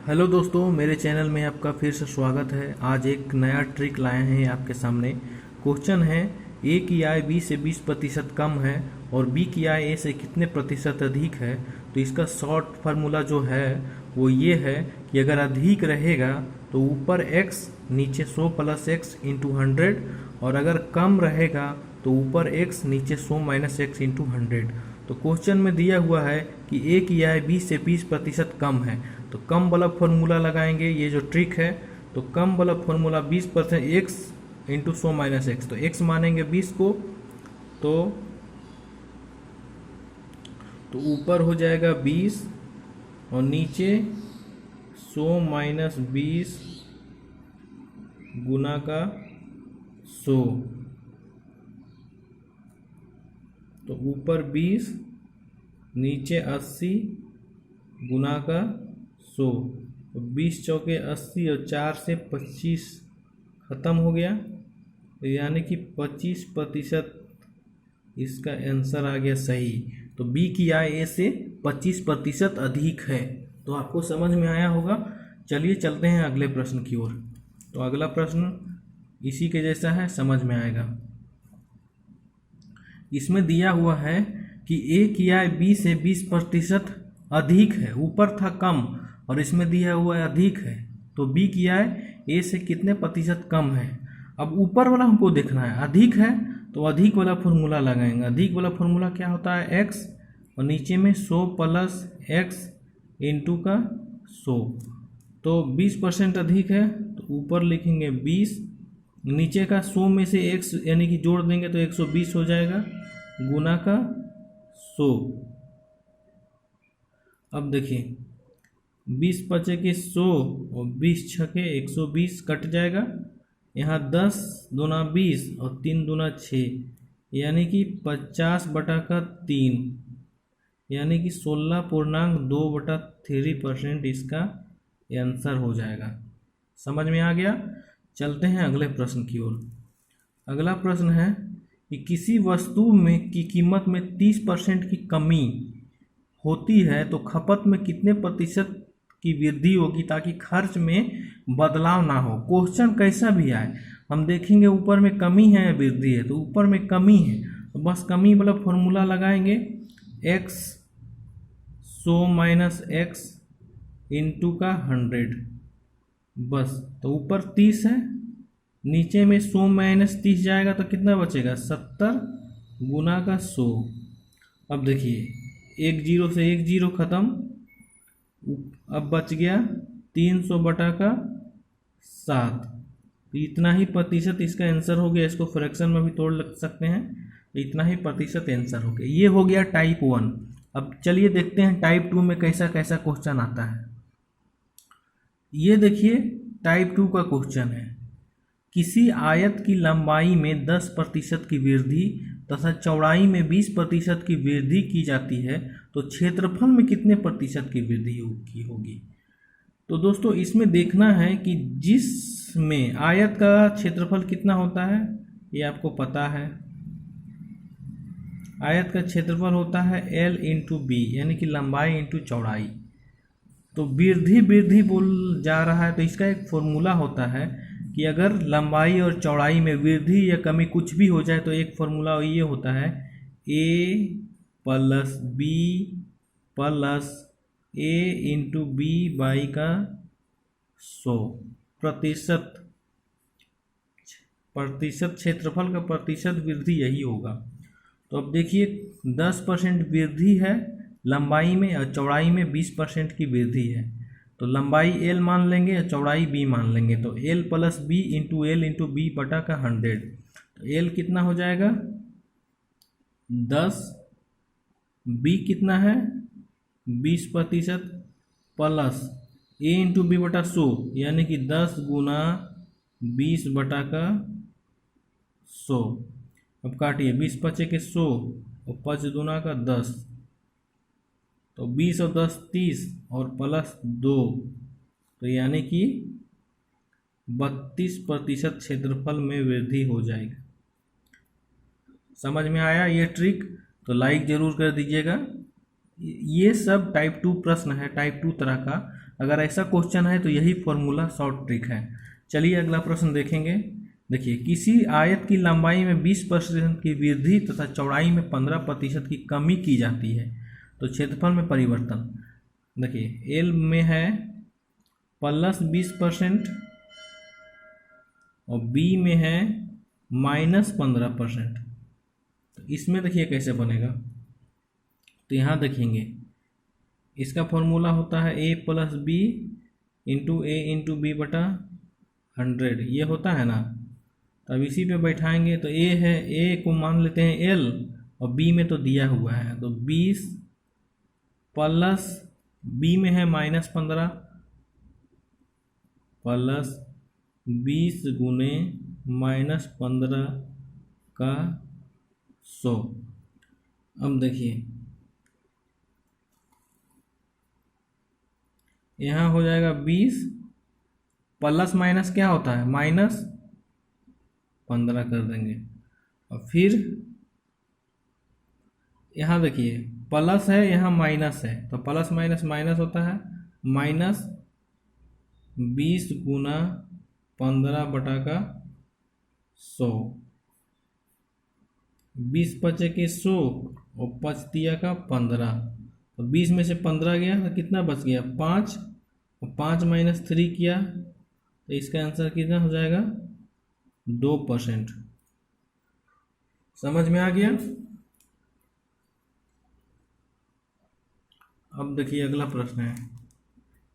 Hello दोस्तों, मेरे channel में आपका फिर से स्वागत है। आज एक नया ट्रिक लाए हैं आपके सामने। क्वेश्चन है, ए की आय बी से 20% कम है और बी की आय ए से कितने प्रतिशत अधिक है। तो इसका शॉर्ट फार्मूला जो है वो ये है कि अगर अधिक रहेगा तो ऊपर x नीचे 100 प्लस एक्स इंटू 100, और अगर कम रहेगा तो ऊपर x नीचे 100 माइनस एक्स इंटू 100। तो क्वेश्चन में दिया हुआ है कि ए की आय बी से 20% कम है, तो कम वाला फॉर्मूला लगाएंगे। ये जो ट्रिक है, तो कम वाला formula 20% x into 100 minus x, तो एक्स मानेंगे 20 को, तो ऊपर हो जाएगा 20 और नीचे 100 माइनस 20 गुना का 100, तो ऊपर 20 नीचे 80 गुना का 100, तो 20 चौके 80 और 4 से 25 ख़त्म हो गया, तो यानी कि 25% इसका आंसर आ गया सही। तो बी की आय ए से 25% अधिक है। तो आपको समझ में आया होगा। चलिए चलते हैं अगले प्रश्न की ओर। तो अगला प्रश्न इसी के जैसा है, समझ में आएगा। इसमें दिया हुआ है कि ए की आय बी से 20% अधिक है, ऊपर था कम और इसमें दिया हुआ है अधिक है, तो बी की आय ए से कितने प्रतिशत कम है। अब ऊपर वाला हमको देखना है, अधिक है तो अधिक वाला फॉर्मूला लगाएंगे। अधिक वाला फॉर्मूला क्या होता है, एक्स और नीचे में 100 प्लस एक्स इंटू का 100, तो 20% अधिक है तो ऊपर लिखेंगे 20, नीचे का 100 में से एक्स यानी कि जोड़ देंगे तो 120 हो जाएगा गुना का 100। अब देखिए 20 पचे के 100 और 20 छके 120 कट जाएगा। यहाँ 10 दूना 20 और 3 दूना 6, यानी कि 50/3, यानी कि 16.2/3% इसका आंसर हो जाएगा। समझ में आ गया। चलते हैं अगले प्रश्न की ओर। अगला प्रश्न है कि किसी वस्तु में की कीमत में 30% की कमी होती है तो खपत में कितने प्रतिशत की वृद्धि होगी ताकि खर्च में बदलाव ना हो। क्वेश्चन कैसा भी आए हम देखेंगे ऊपर में कमी है या वृद्धि है, तो ऊपर में कमी है तो बस कमी वाला फॉर्मूला लगाएंगे, x 100 माइनस एक्स इंटू का 100, बस। तो ऊपर 30 है, नीचे में 100 माइनस 30 जाएगा तो कितना बचेगा 70 गुना का 100। अब देखिए एक जीरो से एक जीरो खत्म, अब बच गया 300/7, तो इतना ही प्रतिशत इसका आंसर हो गया। इसको फ्रैक्शन में भी तोड़ लग सकते हैं, तो इतना ही प्रतिशत आंसर हो गया। ये हो गया टाइप 1। अब चलिए देखते हैं टाइप 2 में कैसा कैसा क्वेश्चन आता है। ये देखिए टाइप 2 का क्वेश्चन है, किसी आयत की लंबाई में 10% की वृद्धि तथा चौड़ाई में 20% की वृद्धि की जाती है तो क्षेत्रफल में कितने प्रतिशत की वृद्धि होगी। तो दोस्तों इसमें देखना है कि जिसमें आयत का क्षेत्रफल कितना होता है, ये आपको पता है। आयत का क्षेत्रफल होता है L इंटू बी, यानी कि लंबाई इंटू चौड़ाई। तो वृद्धि बोल जा रहा है तो इसका एक फॉर्मूला होता है कि अगर लंबाई और चौड़ाई में वृद्धि या कमी कुछ भी हो जाए तो एक फॉर्मूला ये होता है a plus B plus a into B by का 100। प्रतिशत क्षेत्रफल का प्रतिशत वृद्धि यही होगा। तो अब देखिए 10% वृद्धि है लंबाई में और चौड़ाई में 20% की वृद्धि है, तो लंबाई L मान लेंगे और चौड़ाई B मान लेंगे, तो L plus B into L into B बटा का 100, तो L कितना हो जाएगा 10, B कितना है 20% प्लस A इंटू बी बटा 100, यानी कि 10 गुना 20 बटा का 100। अब काटिए 20 पचे के 100 और 5 दूना का 10, तो 20 और 10 30 और प्लस 2, तो यानी कि 32% क्षेत्रफल में वृद्धि हो जाएगा। समझ में आया ये ट्रिक? तो लाइक ज़रूर कर दीजिएगा। ये सब टाइप 2 प्रश्न है, टाइप 2 तरह का। अगर ऐसा क्वेश्चन है तो यही फॉर्मूला शॉर्ट ट्रिक है। चलिए अगला प्रश्न देखेंगे। देखिए, किसी आयत की लंबाई में 20% की वृद्धि तथा चौड़ाई में 15% की कमी की जाती है, तो क्षेत्रफल में परिवर्तन। देखिए, एल में है +20% और बी में है -15%। तो इसमें देखिए कैसे बनेगा, तो यहाँ देखेंगे इसका फॉर्मूला होता है a + b × a × b बटा 100, ये होता है ना। तो अब इसी पे बैठाएंगे तो a है, a को मान लेते हैं l और b में तो दिया हुआ है, तो 20 प्लस b में है -15 प्लस 20 गुने -15 का 100। अब देखिए यहाँ हो जाएगा 20 प्लस माइनस क्या होता है, -15 कर देंगे। और फिर यहाँ देखिए प्लस है, यहाँ माइनस है, तो प्लस माइनस माइनस होता है, -20 गुना 15 बटा का 100। 20 बचे के 100 और 5 दिया का 15, तो 20 में से 15 गया तो कितना बच गया 5, और 5 - 3 किया तो इसका आंसर कितना हो जाएगा 2%। समझ में आ गया। अब देखिए अगला प्रश्न है,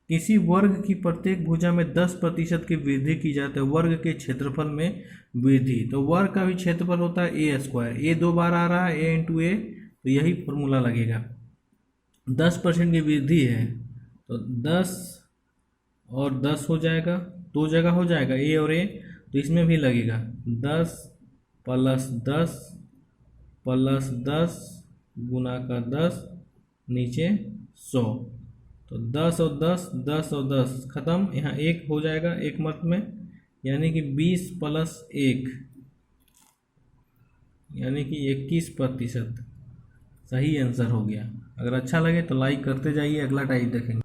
किसी वर्ग की प्रत्येक भुजा में 10% की वृद्धि की जाती है, वर्ग के क्षेत्रफल में वृद्धि। तो वर्ग का भी क्षेत्रफल होता है a², a 2 बार आ रहा है, a × a, तो यही फॉर्मूला लगेगा। 10% की वृद्धि है तो 10 और 10 हो जाएगा, 2 जगह हो जाएगा a और a, तो इसमें भी लगेगा 10 + 10 + 10 गुना का 10 नीचे 100, तो 10 और 10, 10 और 10 खत्म, यहाँ 1 हो जाएगा एक मत में, यानी कि 20 + 1 यानी कि 21%। सही आंसर हो गया। अगर अच्छा लगे तो लाइक करते जाइए। अगला टाइप देखेंगे।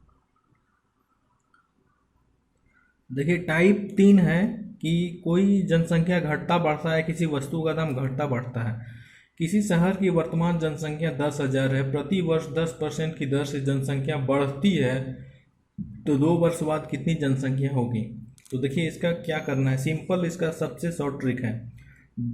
देखिए टाइप 3 है कि कोई जनसंख्या घटता बढ़ता है, किसी वस्तु का दाम घटता बढ़ता है। किसी शहर की वर्तमान जनसंख्या 10,000 है, प्रति वर्ष 10% की दर से जनसंख्या बढ़ती है, तो 2 वर्ष बाद कितनी जनसंख्या होगी। तो देखिए इसका क्या करना है, सिंपल, इसका सबसे शॉर्ट ट्रिक है।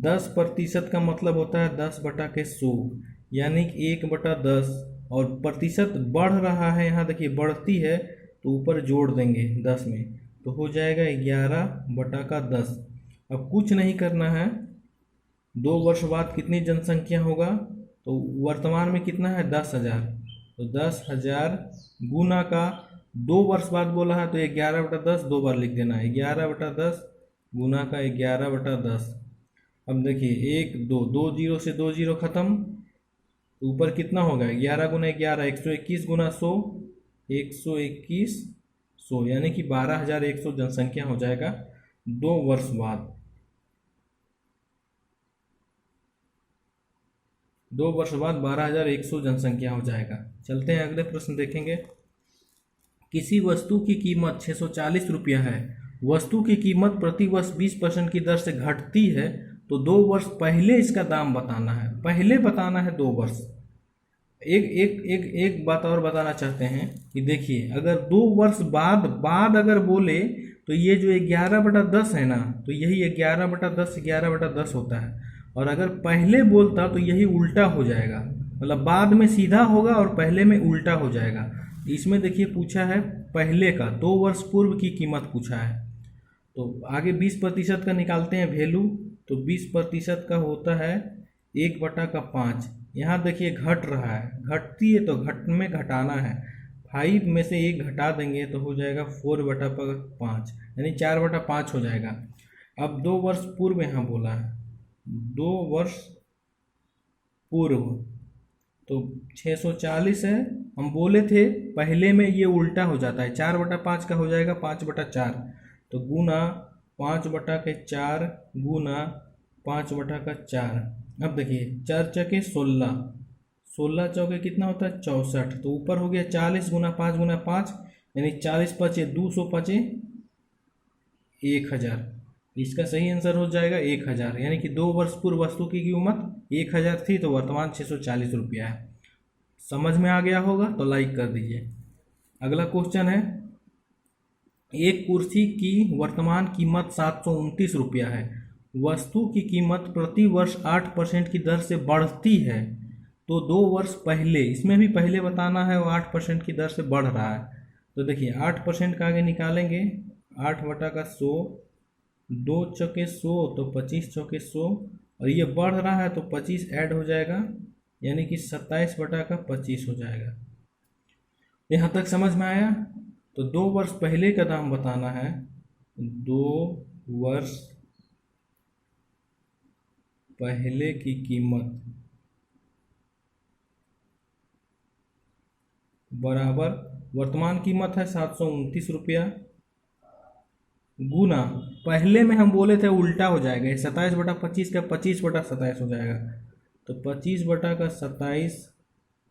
10% का मतलब होता है 10 बटा के 100, यानी कि 1/10, और प्रतिशत बढ़ रहा है, यहाँ देखिए बढ़ती है तो ऊपर जोड़ देंगे 10 में, तो हो जाएगा 11 बटा का 10। अब कुछ नहीं करना है, 2 वर्ष बाद कितनी जनसंख्या होगा, तो वर्तमान में कितना है 10,000, तो 10,000 गुना का 2 वर्ष बाद बोला है तो 11/10 2 बार लिख देना है, 11/10 गुना का 11/10। अब देखिए 1 2 2 0 से 2 0 खत्म, तो ऊपर कितना होगा 11 गुना 11 121 गुना 100 121 100, यानी कि 12,100 जनसंख्या हो जाएगा 2 वर्ष बाद। 2 वर्ष बाद 12,100 जनसंख्या हो जाएगा। चलते हैं अगले प्रश्न देखेंगे। किसी वस्तु की कीमत 640 रुपया है, वस्तु की कीमत प्रति वर्ष 20% की दर से घटती है, तो 2 वर्ष पहले इसका दाम बताना है। पहले बताना है 2 वर्ष। एक बात और बताना चाहते हैं कि देखिए अगर 2 वर्ष बाद अगर बोले तो ये जो 11/10 है ना, तो यही 11/10 11/10 होता है, और अगर पहले बोलता तो यही उल्टा हो जाएगा, मतलब बाद में सीधा होगा और पहले में उल्टा हो जाएगा। इसमें देखिए पूछा है पहले का, 2 वर्ष पूर्व की कीमत पूछा है, तो आगे 20% का निकालते हैं वैल्यू, तो 20% का होता है 1/5। यहाँ देखिए घट रहा है, घटती है तो घट में घटाना है, 5 में से 1 घटा देंगे तो हो जाएगा 4/5, यानी 4/5 हो जाएगा। अब 2 वर्ष पूर्व यहाँ बोला है, 2 वर्ष पूर्व, तो 640 है, हम बोले थे पहले में ये उल्टा हो जाता है, 4/5 का हो जाएगा 5/4, तो गुना 5/4 गुना 5/4। अब देखिए 4 चौके 16 चौके कितना होता है 64, तो ऊपर हो गया 40 गुना 5 गुना 5, यानी 40 पचे 200 पचे 1000। इसका सही आंसर हो जाएगा 1000, यानी कि 2 वर्ष पूर्व वस्तु की कीमत 1000 थी तो वर्तमान 640 रुपया है। समझ में आ गया होगा तो लाइक कर दीजिए। अगला क्वेश्चन है, एक कुर्सी की वर्तमान कीमत 729 रुपया है। वस्तु की कीमत प्रति वर्ष 8% की दर से बढ़ती है, तो 2 वर्ष पहले, इसमें भी पहले बताना है, वो 8% की दर से बढ़ रहा है। तो देखिए 8% का आगे निकालेंगे, 8/100, 2 चौके 100 तो 25 चौके 100, और ये बढ़ रहा है तो 25 ऐड हो जाएगा, यानी कि 27/25 हो जाएगा। यहाँ तक समझ में आया? तो 2 वर्ष पहले का दाम बताना है। 2 वर्ष पहले की कीमत बराबर वर्तमान कीमत है 729 रुपया, गुना पहले में हम बोले थे उल्टा हो जाएगा, 27/25 का 25/27 हो जाएगा, तो 25/27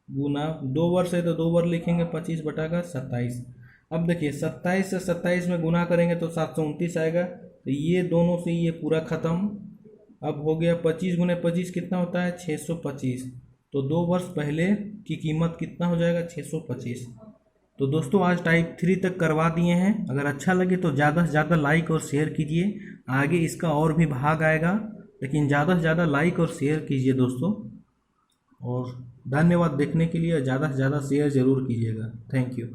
गुना 2 वर्ष है तो 2 बार लिखेंगे 25/27। अब देखिए 27 से 27 में गुना करेंगे तो 729 आएगा, तो ये दोनों से ये पूरा ख़त्म। अब हो गया 25 गुने 25 कितना होता है 625, तो 2 वर्ष पहले की कीमत कितना हो जाएगा 625। तो दोस्तों आज टाइप 3 तक करवा दिए हैं। अगर अच्छा लगे तो ज़्यादा से ज़्यादा लाइक और शेयर कीजिए, आगे इसका और भी भाग आएगा, लेकिन ज़्यादा से ज़्यादा लाइक और शेयर कीजिए दोस्तों। और धन्यवाद देखने के लिए, ज़्यादा से ज़्यादा शेयर ज़रूर कीजिएगा। Thank you.